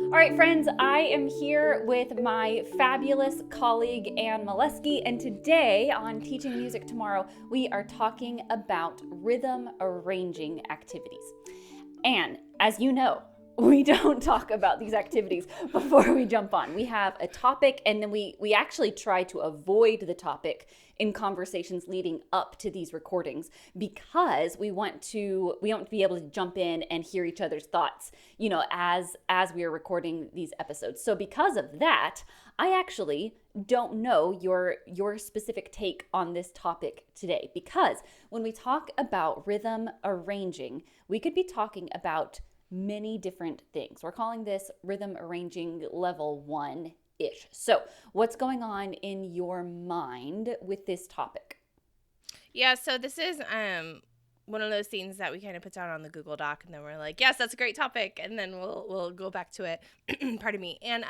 All right, friends, I am here with my fabulous colleague, Anne Molesky, and today on Teaching Music Tomorrow, we are talking about rhythm arranging activities. And as you know, we don't talk about these activities before we jump on. We have a topic, and then we actually try to avoid the topic in conversations leading up to these recordings because we want to be able to jump in and hear each other's thoughts, as we are recording these episodes. So because of that, I actually don't know your specific take on this topic today, because when we talk about rhythm arranging, we could be talking about many different things. We're calling this rhythm arranging level 1-ish. So what's going on in your mind with this topic? Yeah, so this is one of those things that we kind of put down on the Google Doc, and then we're like, yes, that's a great topic, and then we'll go back to it. Pardon me. And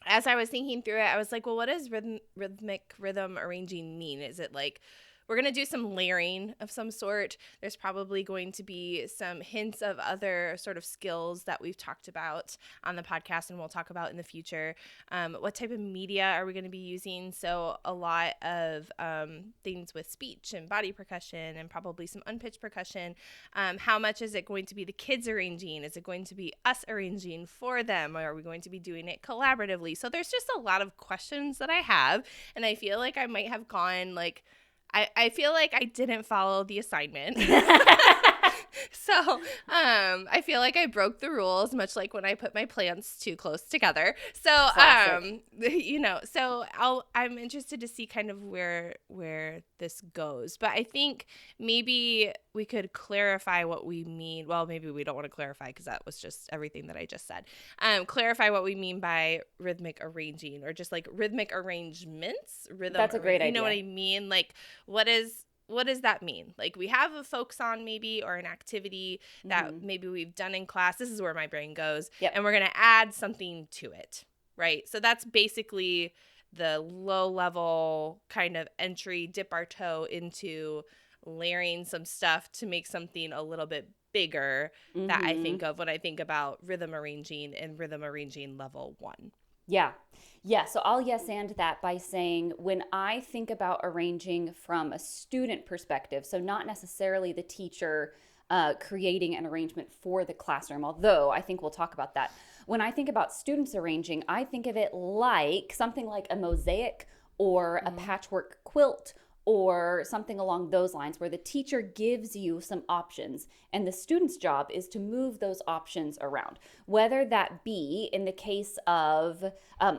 as I was thinking through it, I was like, well, what does rhythmic rhythm arranging mean? Is it like we're going to do some layering of some sort? There's probably going to be some hints of other sort of skills that we've talked about on the podcast and we'll talk about in the future. What type of media are we going to be using? So a lot of things with speech and body percussion and probably some unpitched percussion. How much is it going to be the kids arranging? Is it going to be us arranging for them? Or are we going to be doing it collaboratively? So there's just a lot of questions that I have, and I feel like I might have gone like, I feel like I didn't follow the assignment. So I feel like I broke the rules, much like when I put my plants too close together. So, I'm interested to see kind of where this goes. But I think maybe we could clarify what we mean. Well, maybe we don't want to clarify because that was just everything that I just said. Clarify what we mean by rhythmic arranging, or just like rhythmic arrangements. That's a great idea. You know what I mean? Like, what does that mean? Like, we have a folk song maybe, or an activity that maybe we've done in class. This is where my brain goes. Yep. And we're going to add something to it, right? So that's basically the low level kind of entry, dip our toe into layering some stuff to make something a little bit bigger that I think of when I think about rhythm arranging and rhythm arranging level 1. Yeah. So I'll yes and that by saying, when I think about arranging from a student perspective, so not necessarily the teacher creating an arrangement for the classroom, although I think we'll talk about that. When I think about students arranging, I think of it like something like a mosaic or a patchwork quilt, or something along those lines, where the teacher gives you some options and the student's job is to move those options around. Whether that be in the case of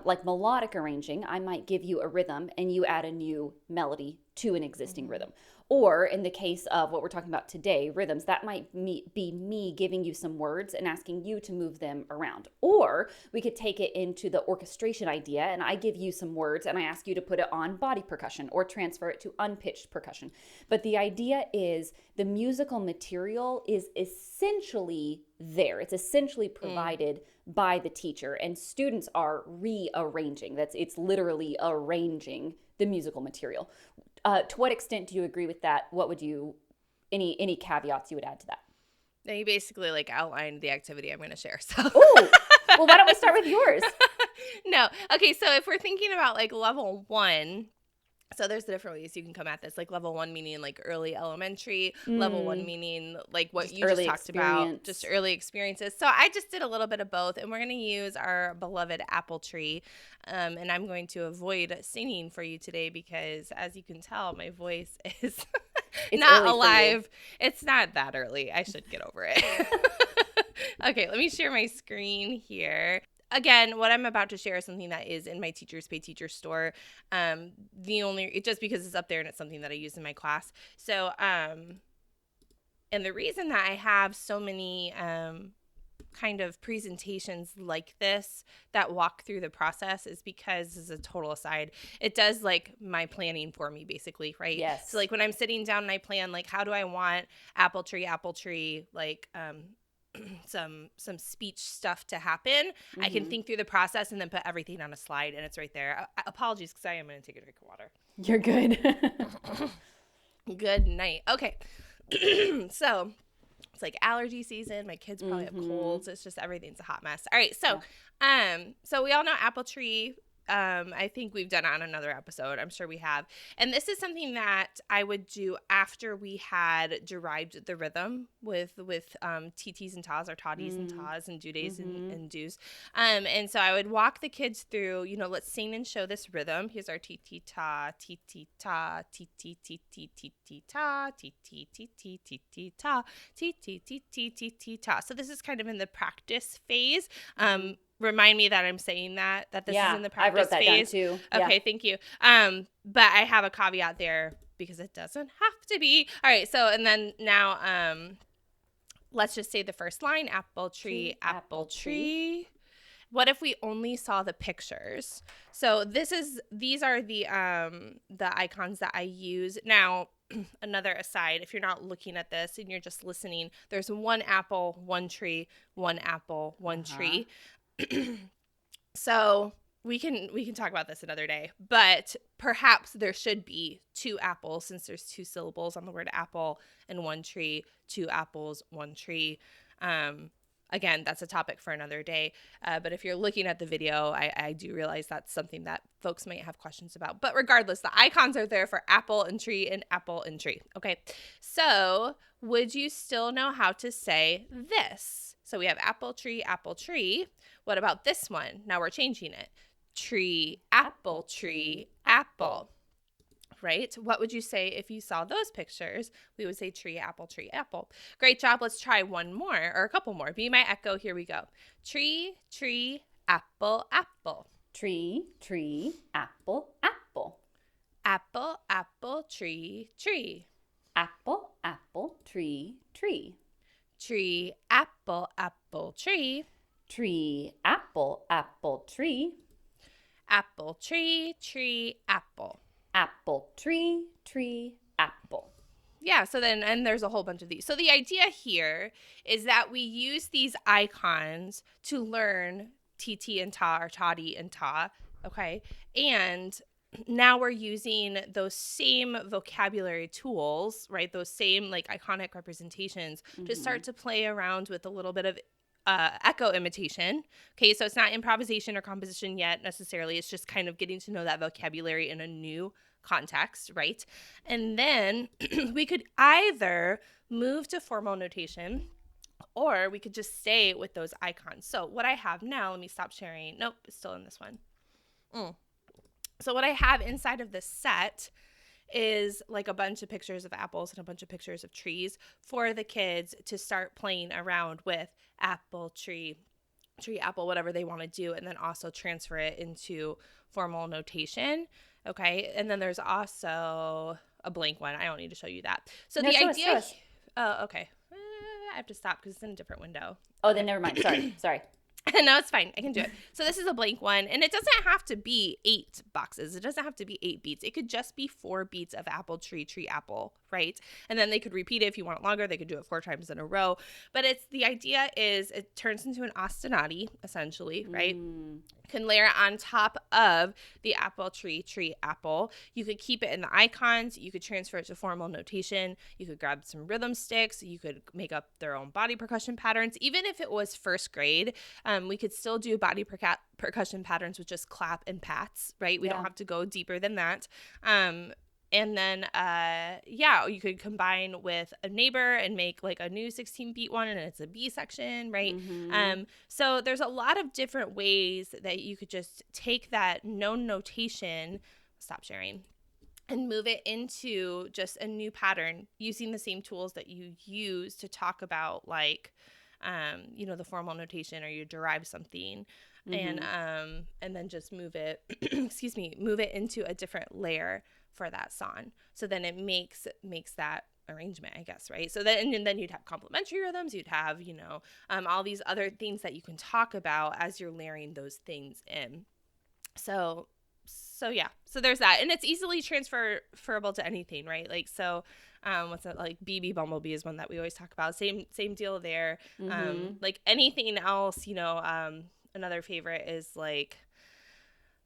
like melodic arranging, I might give you a rhythm and you add a new melody to an existing rhythm. Or in the case of what we're talking about today, rhythms, that might be me giving you some words and asking you to move them around. Or we could take it into the orchestration idea, and I give you some words and I ask you to put it on body percussion or transfer it to unpitched percussion. But the idea is the musical material is essentially there. It's essentially provided by the teacher, and students are rearranging. It's literally arranging the musical material. To what extent do you agree with that? What would you, any caveats you would add to that? Now you basically like outlined the activity I'm going to share. So, Ooh, well, why don't we start with yours? No. Okay. So if we're thinking about like level 1, so there's the different ways you can come at this. Like level 1 meaning like early elementary, level 1 meaning like what you just talked about, just early experiences. So I just did a little bit of both, and we're going to use our beloved apple tree. And I'm going to avoid singing for you today because, as you can tell, my voice is not alive. It's not that early. I should get over it. Okay, let me share my screen here. Again, what I'm about to share is something that is in my Teachers Pay Teacher store. Just because it's up there and it's something that I use in my class. So, and the reason that I have so many kind of presentations like this that walk through the process is because, as a total aside, it does like my planning for me, basically, right? Yes. So like when I'm sitting down and I plan, like, how do I want apple tree, like some speech stuff to happen, I can think through the process and then put everything on a slide, and it's right there. Apologies, because I am going to take a drink of water. You're good. Good night. Okay. So It's like allergy season. My kids probably have colds. It's just everything's a hot mess. All right, so so we all know apple tree. I think we've done it on another episode. I'm sure we have. And this is something that I would do after we had derived the rhythm with TTs and TAs, or toddies and tas, and due days and do's. And so I would walk the kids through, let's sing and show this rhythm. Here's our TT ta, TT ta, TT TT TT ta, TT TT TT ta, TT TT TT ta. So this is kind of in the practice phase. Remind me that I'm saying that this is in the practice I wrote that phase. down too. Okay, thank you. But I have a caveat there because it doesn't have to be. All right, so and then now let's just say the first line, apple tree, apple tree. What if we only saw the pictures? So these are the icons that I use. Now, another aside, if you're not looking at this and you're just listening, there's one apple, one tree, one apple, one tree. So we can talk about this another day, but perhaps there should be two apples, since there's two syllables on the word apple, and one tree, two apples, one tree. Again, that's a topic for another day. But if you're looking at the video, I do realize that's something that folks might have questions about. But regardless, the icons are there for apple and tree and apple and tree. Okay, so would you still know how to say this? So we have apple tree, apple tree. What about this one? Now we're changing it. Tree, apple, apple. Right? What would you say if you saw those pictures? We would say tree, apple, apple. Great job. Let's try one more or a couple more. Be my echo. Here we go. Tree, apple, apple. Tree, apple, apple. Apple, apple, tree. Apple, apple, tree. Tree, apple, tree. Tree, apple, tree. Apple, tree, apple. Apple, tree, apple. Yeah, so then, and there's a whole bunch of these. So the idea here is that we use these icons to learn TT and ta, or toddy and ta, okay? And now we're using those same vocabulary tools, right? Those same like iconic representations to start to play around with a little bit of echo imitation. Okay, so it's not improvisation or composition yet necessarily. It's just kind of getting to know that vocabulary in a new context, right? And then we could either move to formal notation, or we could just stay with those icons. So what I have now, let me stop sharing. Nope, it's still in this one. So what I have inside of this set is like a bunch of pictures of apples and a bunch of pictures of trees for the kids to start playing around with apple, tree, apple, whatever they want to do, and then also transfer it into formal notation. Okay, and then there's also a blank one. I don't need to show you that. So no, the show idea. us. Oh, okay. I have to stop because it's in a different window. Oh, then never mind. Sorry. No, it's fine. I can do it. So this is a blank one, and it doesn't have to be 8 boxes. It doesn't have to be 8 beats. It could just be 4 beats of apple, tree, apple, right? And then they could repeat it if you want it longer. They could do it 4 times in a row. But the idea is it turns into an ostinati, essentially, right? Can layer on top of the apple, tree, apple. You could keep it in the icons. You could transfer it to formal notation. You could grab some rhythm sticks. You could make up their own body percussion patterns. Even if it was first grade, we could still do body percussion patterns with just clap and pats, right? We don't have to go deeper than that. And then, you could combine with a neighbor and make like a new 16-beat one, and it's a B section, right? So there's a lot of different ways that you could just take that known notation, stop sharing, and move it into just a new pattern using the same tools that you use to talk about like, the formal notation, or you derive something. And then just move it, move it into a different layer for that song. So then it makes that arrangement, I guess, right? So then, and then you'd have complementary rhythms. You'd have, all these other things that you can talk about as you're layering those things in. So yeah. So there's that. And it's easily transferable to anything, right? Like, so what's that, like BB Bumblebee is one that we always talk about. Same deal there. Like anything else, another favorite is like,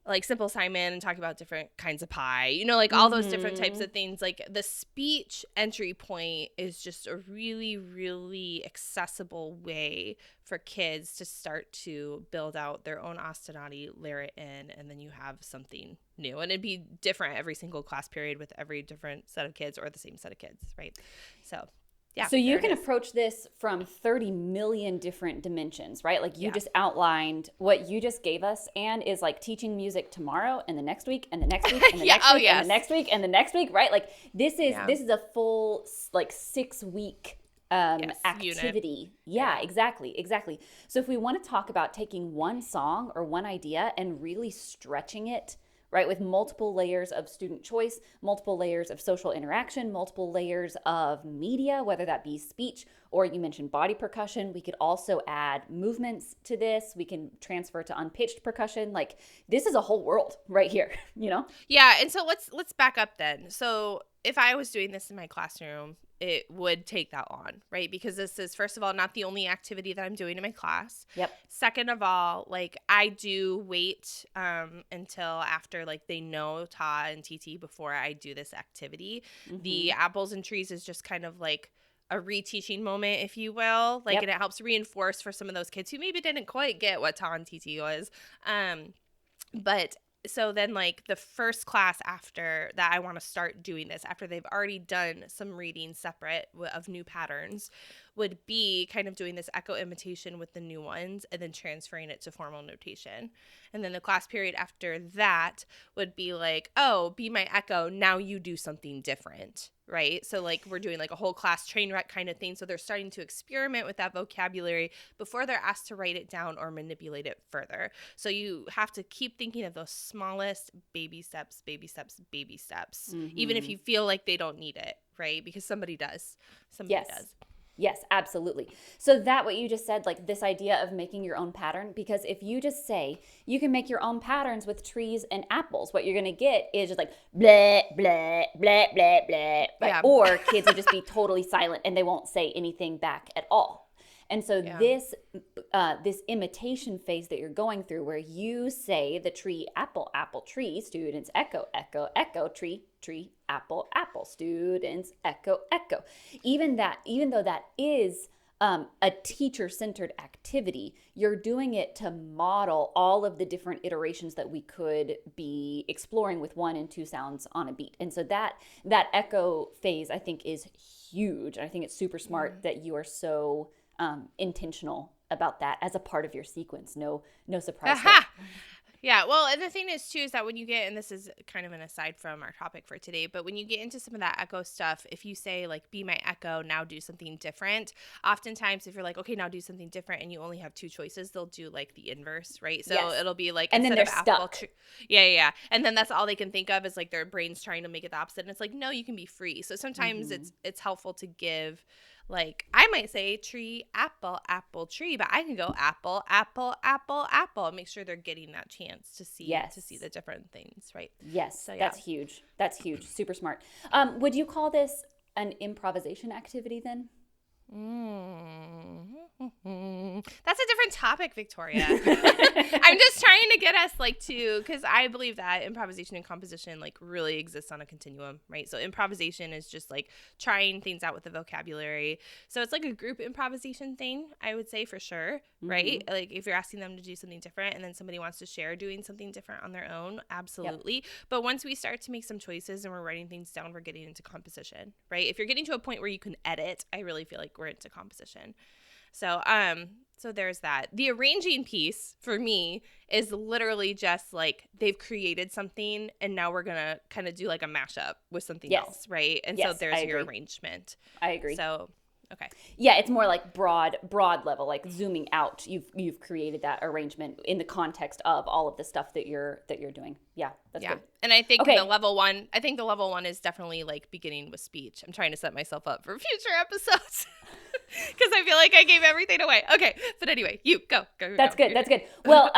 like Simple Simon and talk about different kinds of pie, you know, like all those different types of things. Like the speech entry point is just a really, really accessible way for kids to start to build out their own ostinati, layer it in, and then you have something new. And it'd be different every single class period with every different set of kids or the same set of kids, right? So yeah, so you can approach this from 30 million different dimensions, right? Like you just outlined what you just gave us, and is like teaching music tomorrow and the next week and the next week and the next week and the next week and the next week, right? Like this is a full like 6-week activity. Yeah, exactly. So if we want to talk about taking one song or one idea and really stretching it, right, with multiple layers of student choice, multiple layers of social interaction, multiple layers of media, whether that be speech or you mentioned body percussion. We could also add movements to this. We can transfer to unpitched percussion. Like this is a whole world right here, you know? Yeah, and so let's back up then. So if I was doing this in my classroom, it would take that on, right? Because this is, first of all, not the only activity that I'm doing in my class. Yep. Second of all, like I do wait until after like they know Ta and TT before I do this activity. The apples and trees is just kind of like a reteaching moment, if you will. Like, and it helps reinforce for some of those kids who maybe didn't quite get what Ta and TT was. But so then like the first class after that, I want to start doing this after they've already done some reading separate of new patterns, would be kind of doing this echo imitation with the new ones and then transferring it to formal notation. And then the class period after that would be like, oh, be my echo, now you do something different, right? So like we're doing like a whole class train wreck kind of thing. So they're starting to experiment with that vocabulary before they're asked to write it down or manipulate it further. So you have to keep thinking of those smallest baby steps, even if you feel like they don't need it, right? Because somebody does. Somebody does. Yes, absolutely. So that what you just said, like this idea of making your own pattern, because if you just say you can make your own patterns with trees and apples, what you're going to get is just like blah, blah, blah, blah, blah. Right? Yeah. Or kids will just be totally silent and they won't say anything back at all. And so this imitation phase that you're going through, where you say the tree, apple, apple, tree, students echo, echo, echo, tree, tree, apple, apple, students echo, echo. Even though that is a teacher-centered activity, you're doing it to model all of the different iterations that we could be exploring with 1 and 2 sounds on a beat. And so that echo phase, I think, is huge. I think it's super smart that you are so intentional about that as a part of your sequence. No surprise. Yeah, well, and the thing is, too, is that when you get, and this is kind of an aside from our topic for today, but when you get into some of that echo stuff, if you say, like, be my echo, now do something different, oftentimes if you're like, okay, now do something different, and you only have 2 choices, they'll do, like, the inverse, right? So it'll be, like, and then they're stuck. stuck. Yeah. And then that's all they can think of is, like, their brain's trying to make it the opposite, and it's like, no, you can be free. So sometimes it's helpful to give, like, I might say tree, apple, apple, tree, but I can go apple, apple, apple, apple, and make sure they're getting that chance to see the different things, right? Yes, so, that's huge. That's huge. Super smart. Would you call this an improvisation activity then? That's a different topic, Victoria. I'm just trying to get us like to, because I believe that improvisation and composition like really exists on a continuum, right? So improvisation is just like trying things out with the vocabulary. So it's like a group improvisation thing, I would say, for sure, right? Like if you're asking them to do something different and then somebody wants to share doing something different on their own, absolutely. Yep. But once we start to make some choices and we're writing things down, we're getting into composition, right? If you're getting to a point where you can edit, I really feel like we're into composition. So so there's that. The arranging piece for me is literally just like they've created something and now we're gonna kind of do like a mashup with something else, right? And so there's your arrangement. I agree. So okay. Yeah, it's more like broad level, like zooming out. You've created that arrangement in the context of all of the stuff that you're doing. Yeah, that's good. And I think the level one is definitely like beginning with speech. I'm trying to set myself up for future episodes because I feel like I gave everything away. Okay, but anyway, you go. That's good. That's good. Well,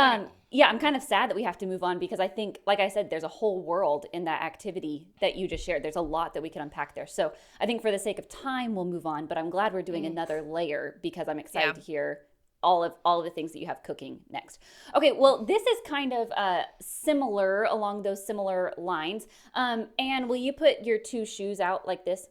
yeah, I'm kind of sad that we have to move on because I think, like I said, there's a whole world in that activity that you just shared. There's a lot that we can unpack there. So I think for the sake of time, we'll move on. But I'm glad we're doing another layer because I'm excited to hear all of the things that you have cooking next. Okay, well, this is kind of similar along those similar lines. And will you put your two shoes out like this?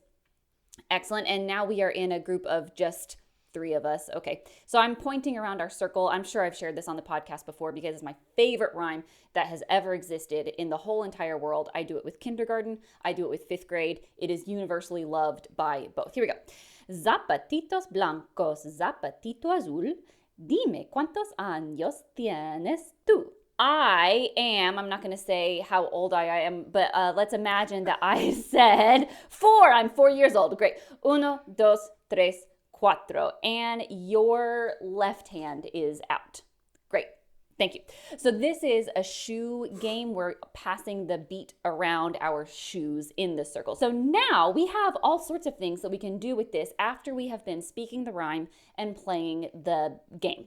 Excellent. And now we are in a group of just three of us. Okay. So I'm pointing around our circle. I'm sure I've shared this on the podcast before because it's my favorite rhyme that has ever existed in the whole entire world. I do it with kindergarten. I do it with fifth grade. It is universally loved by both. Here we go. Zapatitos blancos, zapatito azul. Dime cuántos años tienes tú? I'm not going to say how old I am, but let's imagine that I said 4. I'm 4 years old. Great. Uno, dos, tres, cuatro. And your left hand is out. Great. Thank you. So this is a shoe game. We're passing the beat around our shoes in the circle. So now we have all sorts of things that we can do with this after we have been speaking the rhyme and playing the game.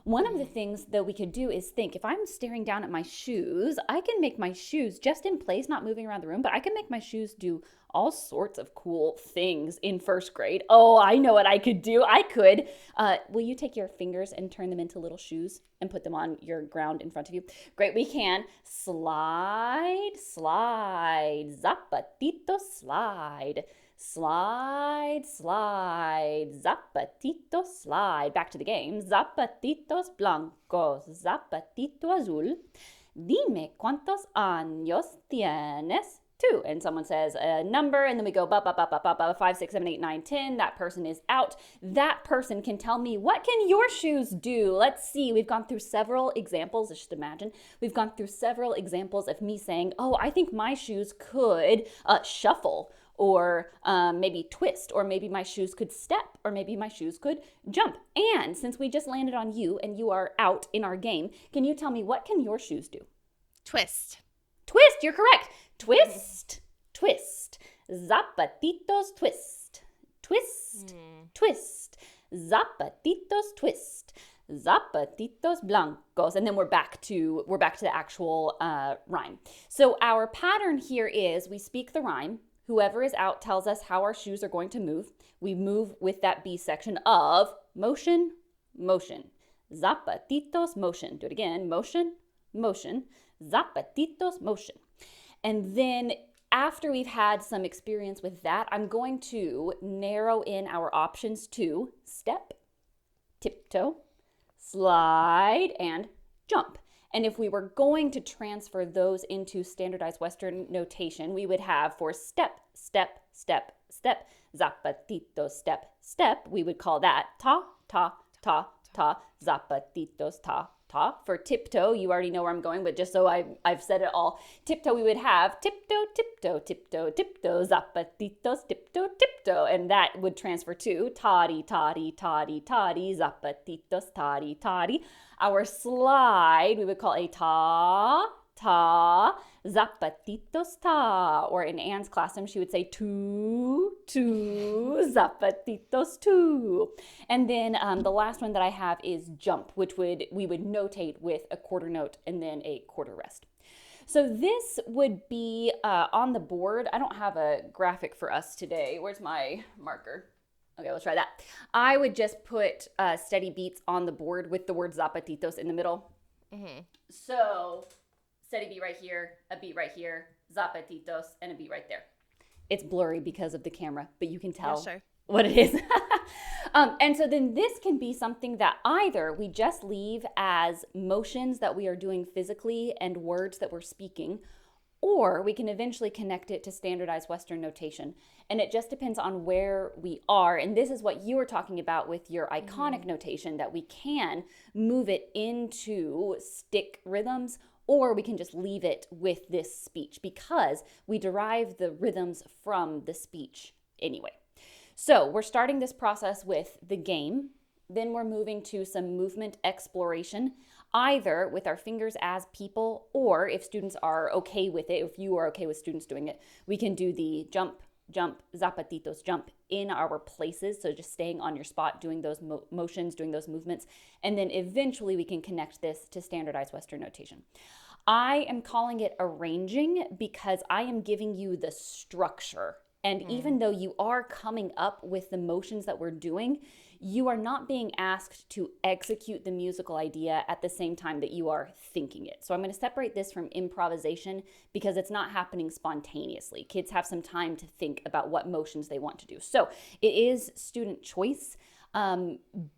One of the things that we could do is think, if I'm staring down at my shoes, I can make my shoes just in place, not moving around the room, but I can make my shoes do all sorts of cool things in first grade. Oh, I know what I could do. I could. Will you take your fingers and turn them into little shoes and put them on your ground in front of you? Great, we can. Slide, slide, zapatito slide. Slide, slide, zapatito slide. Back to the game. Zapatitos blancos, zapatito azul. Dime cuántos años tienes tú. And someone says a number, and then we go 5, 6, 7, 8, 9, 10. That person is out. That person can tell me, what can your shoes do? Let's see. We've gone through several examples. Just imagine. We've gone through several examples of me saying, oh, I think my shoes could shuffle, or maybe twist, or maybe my shoes could step, or maybe my shoes could jump. And since we just landed on you and you are out in our game, can you tell me, what can your shoes do? Twist. Twist, you're correct. Twist, twist. Zapatitos twist. Twist, twist. Zapatitos twist. Zapatitos blancos. And then we're back to the actual rhyme. So our pattern here is we speak the rhyme. Whoever is out tells us how our shoes are going to move. We move with that B section of motion, motion. Zapatitos, motion. Do it again. Motion, motion. Zapatitos, motion. And then after we've had some experience with that, I'm going to narrow in our options to step, tiptoe, slide, and jump. And if we were going to transfer those into standardized Western notation, we would have for step, step, step, step, zapatitos, step, step, we would call that ta, ta, ta, ta, zapatitos, ta, ta. For tiptoe, you already know where I'm going, but just so I've said it all, tiptoe, we would have tiptoe, tiptoe, tiptoe, tiptoe, zapatitos, tiptoe, tiptoe, and that would transfer to toddy, toddy, toddy, toddy, zapatitos, toddy, toddy. Our slide, we would call a ta, ta, zapatitos ta. Or in Anne's classroom, she would say two, two, zapatitos two. And then the last one that I have is jump, which we would notate with a quarter note and then a quarter rest. So this would be on the board. I don't have a graphic for us today. Where's my marker? Okay, let's try that. I would just put steady beats on the board with the word zapatitos in the middle. Mm-hmm. So steady beat right here, a beat right here, zapatitos, and a beat right there. It's blurry because of the camera, but you can tell what it is. And so then this can be something that either we just leave as motions that we are doing physically and words that we're speaking, or we can eventually connect it to standardized Western notation. And it just depends on where we are. And this is what you were talking about with your iconic notation, that we can move it into stick rhythms, or we can just leave it with this speech because we derive the rhythms from the speech anyway. So we're starting this process with the game. Then we're moving to some movement exploration, either with our fingers as people, or if students are okay with it, if you are okay with students doing it, we can do the jump, jump, zapatitos, jump in our places. So just staying on your spot, doing those motions, doing those movements. And then eventually we can connect this to standardized Western notation. I am calling it arranging because I am giving you the structure. And even though you are coming up with the motions that we're doing, you are not being asked to execute the musical idea at the same time that you are thinking it. So I'm going to separate this from improvisation because it's not happening spontaneously. Kids have some time to think about what motions they want to do. So it is student choice.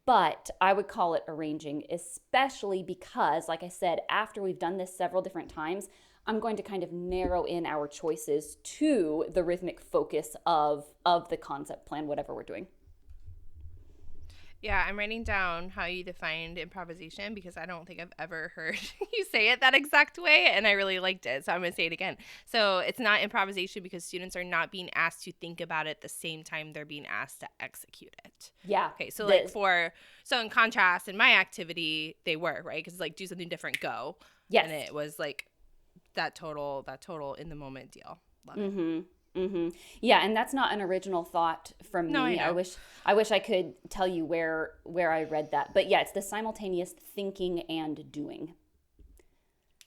But I would call it arranging, especially because, like I said, after we've done this several different times, I'm going to kind of narrow in our choices to the rhythmic focus of the concept plan, whatever we're doing. Yeah, I'm writing down how you defined improvisation because I don't think I've ever heard you say it that exact way, and I really liked it, so I'm going to say it again. So it's not improvisation because students are not being asked to think about it at the same time they're being asked to execute it. Yeah. Okay, so like so in contrast, in my activity, they were, right? Because like do something different, go. Yes. And it was like that total in the moment deal. Love it. Mm-hmm. Mm-hmm. Yeah, and that's not an original thought from me. No, I know. I wish I could tell you where I read that. But yeah, it's the simultaneous thinking and doing.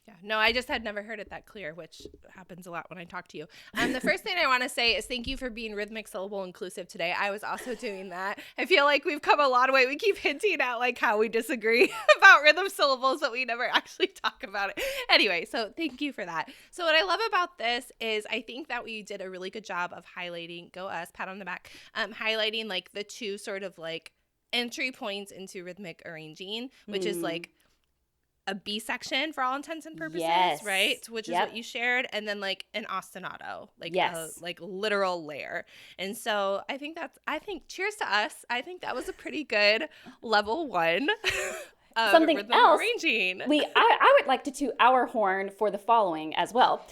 Yeah, no, I just had never heard it that clear, which happens a lot when I talk to you. The first thing I want to say is thank you for being rhythmic, syllable, inclusive today. I was also doing that. I feel like we've come a lot of way. We keep hinting at like how we disagree about rhythm syllables, but we never actually talk about it. Anyway, so thank you for that. So what I love about this is I think that we did a really good job of highlighting, go us, pat on the back, highlighting like the two sort of like entry points into rhythmic arranging, which is like a B section for all intents and purposes, yes. right? Which is what you shared, and then like an ostinato, like a like literal layer. And so I think cheers to us. I think that was a pretty good level 1 of something rhythm else arranging. I would like to toot our horn for the following as well.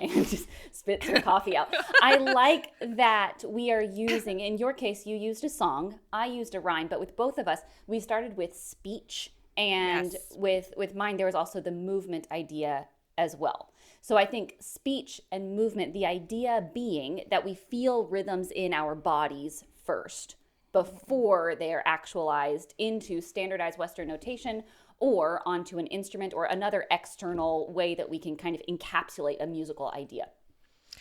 And just spit some coffee out. I like that we are using, in your case, you used a song, I used a rhyme, but with both of us, we started with speech. And with mine, there was also the movement idea as well. So I think speech and movement, the idea being that we feel rhythms in our bodies first before they are actualized into standardized Western notation or onto an instrument or another external way that we can kind of encapsulate a musical idea.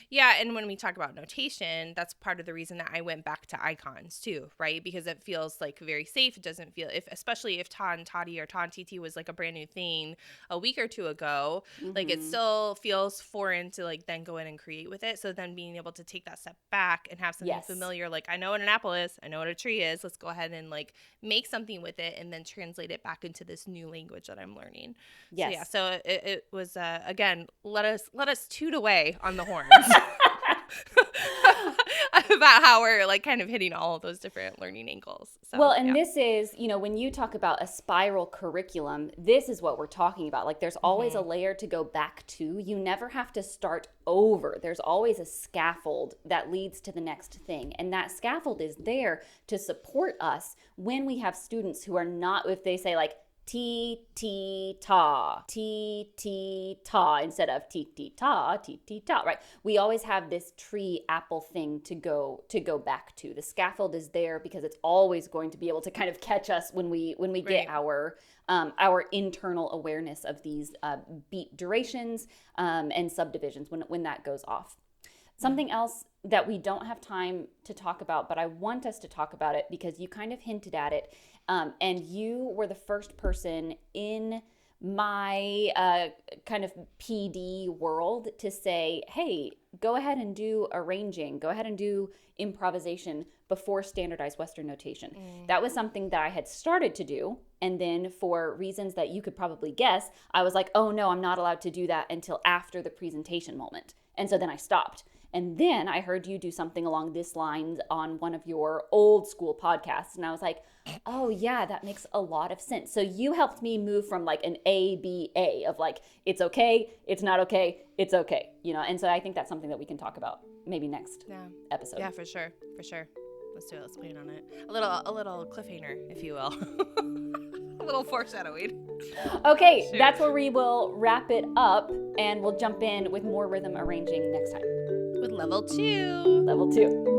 Yeah, and when we talk about notation, that's part of the reason that I went back to icons too, right? Because it feels like very safe. It doesn't feel, especially if Ta and Toddy or Ta and TT was like a brand new thing a week or two ago, like it still feels foreign to like then go in and create with it. So then being able to take that step back and have something familiar, like I know what an apple is, I know what a tree is, let's go ahead and like make something with it and then translate it back into this new language that I'm learning. Yes. So it was, again, let us toot away on the horns. About how we're like kind of hitting all of those different learning angles. So, well, and this is, when you talk about a spiral curriculum, this is what we're talking about. Like there's always a layer to go back to. You never have to start over. There's always a scaffold that leads to the next thing. And that scaffold is there to support us when we have students who are not, if they say like, T-T-ta, T-T-ta, instead of T-T-ta, T-T-ta, right? We always have this tree apple thing to go back to. The scaffold is there because it's always going to be able to kind of catch us when we get our internal awareness of these beat durations and subdivisions when that goes off. Something else that we don't have time to talk about, but I want us to talk about it because you kind of hinted at it. And you were the first person in my kind of PD world to say, hey, go ahead and do arranging, go ahead and do improvisation before standardized Western notation. That was something that I had started to do. And then for reasons that you could probably guess, I was like, oh no, I'm not allowed to do that until after the presentation moment. And so then I stopped. And then I heard you do something along this line on one of your old school podcasts. And I was like, oh yeah, that makes a lot of sense. So you helped me move from like an ABA of like, it's okay, it's not okay, it's okay. And so I think that's something that we can talk about maybe next episode. Yeah, for sure. Let's do it. Let's plan on it. A little cliffhanger, if you will. A little foreshadowing. Okay, that's where we will wrap it up and we'll jump in with more rhythm arranging next time. With level 2. Level 2.